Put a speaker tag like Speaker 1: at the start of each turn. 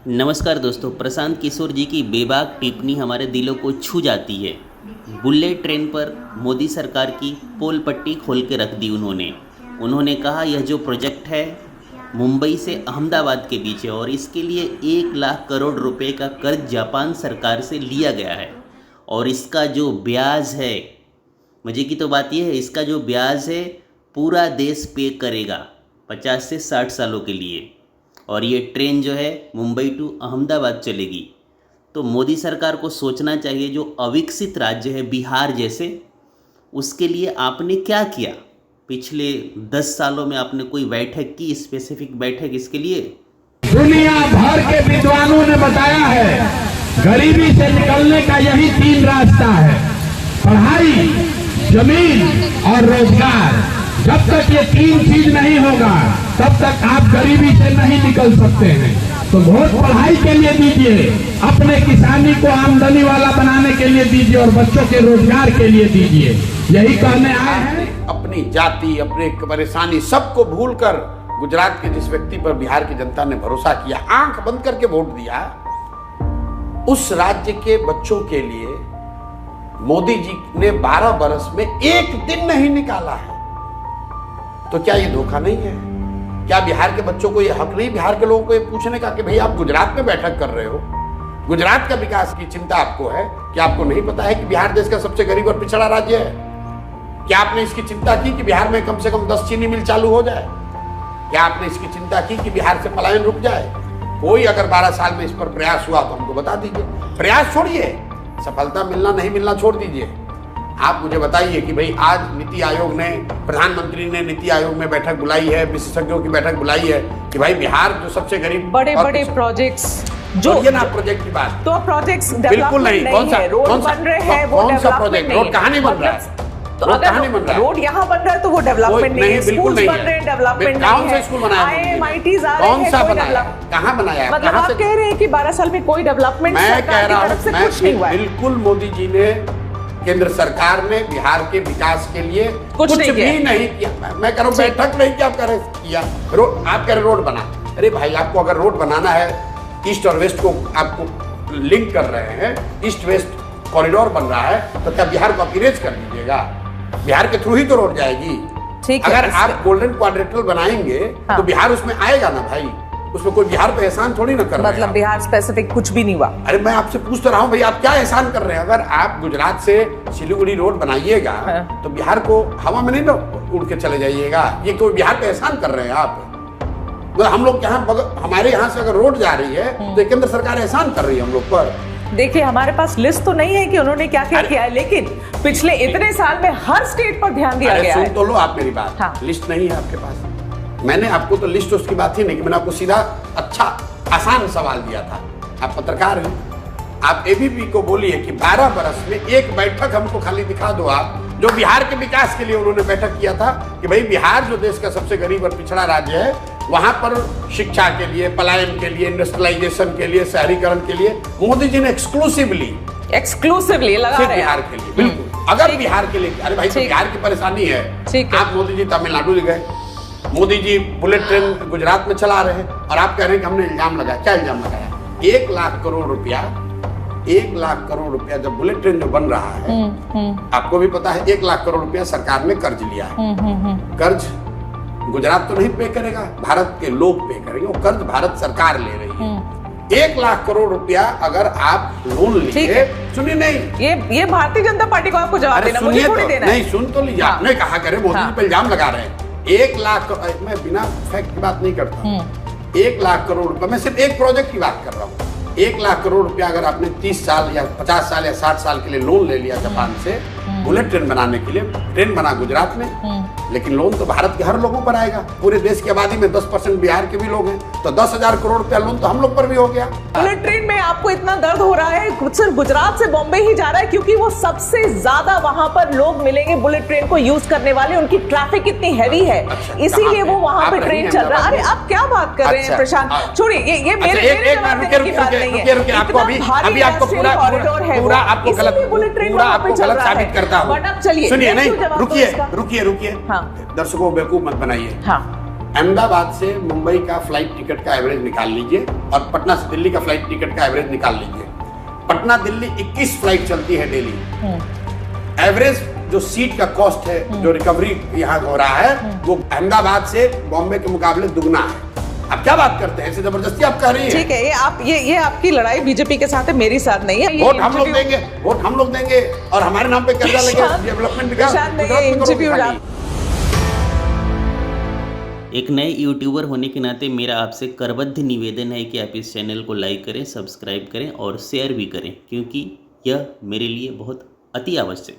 Speaker 1: नमस्कार दोस्तों, प्रशांत किशोर जी की बेबाक टिप्पणी हमारे दिलों को छू जाती है। बुलेट ट्रेन पर मोदी सरकार की पोल पट्टी खोल के रख दी उन्होंने कहा यह जो प्रोजेक्ट है मुंबई से अहमदाबाद के बीच है और इसके लिए 1 लाख करोड़ रुपए का कर्ज जापान सरकार से लिया गया है और इसका जो ब्याज है, मज़े की तो बात यह है, इसका जो ब्याज है पूरा देश पे करेगा 50 से 60 सालों के लिए। और ये ट्रेन जो है मुंबई टू अहमदाबाद चलेगी। तो मोदी सरकार को सोचना चाहिए, जो अविकसित राज्य है बिहार जैसे, उसके लिए आपने क्या किया? पिछले 10 सालों में आपने कोई बैठक की, स्पेसिफिक बैठक इसके लिए?
Speaker 2: दुनिया भर के विद्वानों ने बताया है गरीबी से निकलने का यही 3 रास्ता है, पढ़ाई, जमीन और रोजगार। जब तक ये 3 चीज नहीं होगा तब तक आप गरीबी से नहीं निकल सकते हैं। तो वोट पढ़ाई के लिए दीजिए, अपने किसानी को आमदनी वाला बनाने के लिए दीजिए और बच्चों के रोजगार के लिए दीजिए। यही कहने आए हैं।
Speaker 3: अपनी जाति, अपने परेशानी सबको भूलकर गुजरात के जिस व्यक्ति पर बिहार की जनता ने भरोसा किया, आंख बंद करके वोट दिया, उस राज्य के बच्चों के लिए मोदी जी ने 12 बरस में एक दिन नहीं निकाला है। तो क्या ये धोखा नहीं है? क्या बिहार के बच्चों को ये हक नहीं, बिहार के लोगों को ये पूछने का कि भाई आप गुजरात में बैठक कर रहे हो, गुजरात का विकास की चिंता आपको है? क्या आपको नहीं पता है कि बिहार देश का सबसे गरीब और पिछड़ा राज्य है? क्या आपने इसकी चिंता की कि बिहार में कम से कम 10 चीनी मिल चालू हो जाए? क्या आपने इसकी चिंता की कि बिहार से पलायन रुक जाए? कोई अगर 12 साल में इस पर प्रयास हुआ तो हमको बता दीजिए। प्रयास छोड़िए, सफलता मिलना नहीं मिलना छोड़ दीजिए। आप मुझे बताइए कि भाई आज नीति आयोग ने, प्रधानमंत्री ने नीति आयोग में बैठक बुलाई है, विशेषज्ञों की बैठक बुलाई है कि भाई बिहार जो सबसे गरीब,
Speaker 4: बड़े बड़े प्रोजेक्ट्स
Speaker 3: जो ये ना प्रोजेक्ट की बात,
Speaker 4: तो प्रोजेक्ट्स
Speaker 3: बिल्कुल नहीं। कौन सा
Speaker 4: बन रहे हैं, वो
Speaker 3: कौन सा प्रोजेक्ट? रोड कहाँ नहीं बन रहा है?
Speaker 4: तो अगर रोड यहाँ बन रहा है तो वो डेवलपमेंट नहीं है।
Speaker 3: बिल्कुल नहीं
Speaker 4: बन रहे हैं, डेवलपमेंट नहीं है।
Speaker 3: कौन सा स्कूल बनाया?
Speaker 4: IIMITs आ रहे हैं,
Speaker 3: कौन सा बनाया? कहाँ बनाया?
Speaker 4: मतलब आप कह रहे हैं कि 12 साल में कोई डेवलपमेंट
Speaker 3: मैं कह रहा हूँ,
Speaker 4: कुछ नहीं हुआ है।
Speaker 3: बिल्कुल मोदी जी ने, केंद्र सरकार ने बिहार के विकास के लिए कुछ भी नहीं किया। मैं कह रहा हूँ बैठक नहीं किया, आप कह रहे किया रोड, आप कह रहे रोड बना। अरे भाई, आपको अगर रोड बनाना है, ईस्ट और वेस्ट को आपको लिंक कर रहे हैं, ईस्ट वेस्ट कॉरिडोर बन रहा है, तो क्या बिहार को आप इरेज कर दीजिएगा? बिहार के थ्रू ही तो रोड जाएगी। अगर आप गोल्डन क्वाड्रेंटल बनाएंगे तो बिहार उसमें आएगा ना भाई, उसमें कोई बिहार पे एहसान थोड़ी ना कर रहे हैं।
Speaker 4: मतलब बिहार स्पेसिफिक कुछ भी नहीं हुआ।
Speaker 3: अरे मैं आपसे पूछ तो रहा हूँ भाई, आप क्या एहसान कर रहे हैं? अगर आप गुजरात से सिलीगुड़ी रोड बनाइएगा तो बिहार को हवा में नहीं ना उड़ के चले जाइएगा। ये कोई बिहार पे एहसान कर रहे हैं आप? मतलब हम लोग यहाँ, हमारे यहाँ से अगर रोड जा रही है तो केंद्र सरकार एहसान कर रही है हम लोग पर।
Speaker 4: देखिए, हमारे पास लिस्ट तो नहीं है कि उन्होंने क्या क्या किया है, लेकिन पिछले इतने साल में हर स्टेट पर ध्यान दिया गया है।
Speaker 3: सुन तो लो आप मेरी बात। हाँ। लिस्ट नहीं है आपके पास। मैंने आपको तो लिस्ट उसकी बात ही नहीं की, मैंने आपको सीधा अच्छा आसान सवाल दिया था। आप पत्रकार हैं, आप एबीपी को बोलिए कि 12 बरस में एक बैठक हमको खाली दिखा दो आप, जो बिहार के विकास के लिए उन्होंने बैठक किया था कि भाई बिहार जो देश का सबसे गरीब और पिछड़ा राज्य है, वहां पर शिक्षा के लिए, पलायन के लिए, इंडस्ट्रियलाइजेशन के लिए, शहरीकरण के लिए मोदी जी ने एक्सक्लूसिवली
Speaker 4: लगा रहे हैं
Speaker 3: बिहार के लिए। बिल्कुल, अगर बिहार के लिए, अरे भाई तो बिहार की परेशानी है। आप मोदी जी तमिलनाडु गए, मोदी जी बुलेट ट्रेन गुजरात में चला रहे हैं और आप कह रहे हैं कि हमने इल्जाम लगाया। क्या इल्जाम लगाया? 1 लाख करोड़ रुपया, 1 लाख करोड़ रुपया जब बुलेट ट्रेन जो बन रहा है, आपको भी पता है 1 लाख करोड़ रुपया सरकार ने कर्ज लिया है। कर्ज गुजरात तो नहीं पे करेगा, भारत के लोग पे करेंगे, वो कर्ज भारत सरकार ले रही है। 1 लाख करोड़ रुपया अगर आप लोन लीजिए, सुनिए, नहीं
Speaker 4: ये भारतीय जनता पार्टी को आपको जवाब देना, मुझे थोड़ी देना है।
Speaker 3: नहीं, सुन तो लीजिए। आपने कहा करे मोदी जी पे इल्जाम लगा रहे हैं। 1 लाख, मैं बिना फैक्ट की बात नहीं करता। 1 लाख करोड़ रुपया, मैं सिर्फ एक प्रोजेक्ट की बात कर रहा हूँ। 1 लाख करोड़ रुपया अगर आपने 30 साल या 50 साल या 60 साल के लिए लोन ले लिया जापान से बुलेट ट्रेन बनाने के लिए, ट्रेन बना गुजरात में, लेकिन लोन तो भारत के हर लोगों पर आएगा। पूरे देश की आबादी में 10% बिहार के भी लोग हैं, तो 10,000 करोड़ रुपया लोन तो हम लोग पर भी हो गया।
Speaker 4: बुलेट ट्रेन में आपको इतना दर्द हो रहा है, सिर्फ गुजरात से बॉम्बे ही जा रहा है, क्योंकि वो सबसे ज्यादा वहां पर लोग मिलेंगे बुलेट ट्रेन को यूज करने वाले, उनकी ट्रैफिक इतनी हैवी है, इसीलिए वो वहां पे ट्रेन चल रहा है। अरे आप क्या बात कर रहे हैं प्रशांत? छोड़िए, ये मेरे जवाब देने की बात नहीं है।
Speaker 3: आपको अभी आपको पूरा आपको गलत साबित करता हूँ।
Speaker 4: चलिए,
Speaker 3: सुनिए, नहीं, रुकिए, दर्शकों को बेवकूफ मत बनाइए। अहमदाबाद से मुंबई का फ्लाइट टिकट का एवरेज निकाल लीजिए और पटना से दिल्ली का फ्लाइट टिकट का एवरेज निकाल लीजिए। पटना दिल्ली 21 फ्लाइट चलती है डेली। एवरेज जो सीट का कॉस्ट है, जो रिकवरी यहाँ हो रहा है, वो अहमदाबाद से बॉम्बे के मुकाबले दुगना है। आप क्या बात करते हैं? ऐसे जबरदस्ती आप कह रही हैं।
Speaker 4: ठीक है, ये आपकी लड़ाई बीजेपी के साथ है, मेरी साथ नहीं है।
Speaker 3: वोट हम लोग देंगे और हमारे नाम पे कर्जा लेके डेवलपमेंट विकास
Speaker 4: इंटरव्यू।
Speaker 1: एक नए यूट्यूबर होने के नाते मेरा आपसे करबद्ध निवेदन है कि आप इस चैनल को लाइक करें, सब्सक्राइब करें और शेयर भी करें, क्योंकि यह मेरे लिए बहुत अति आवश्यक है।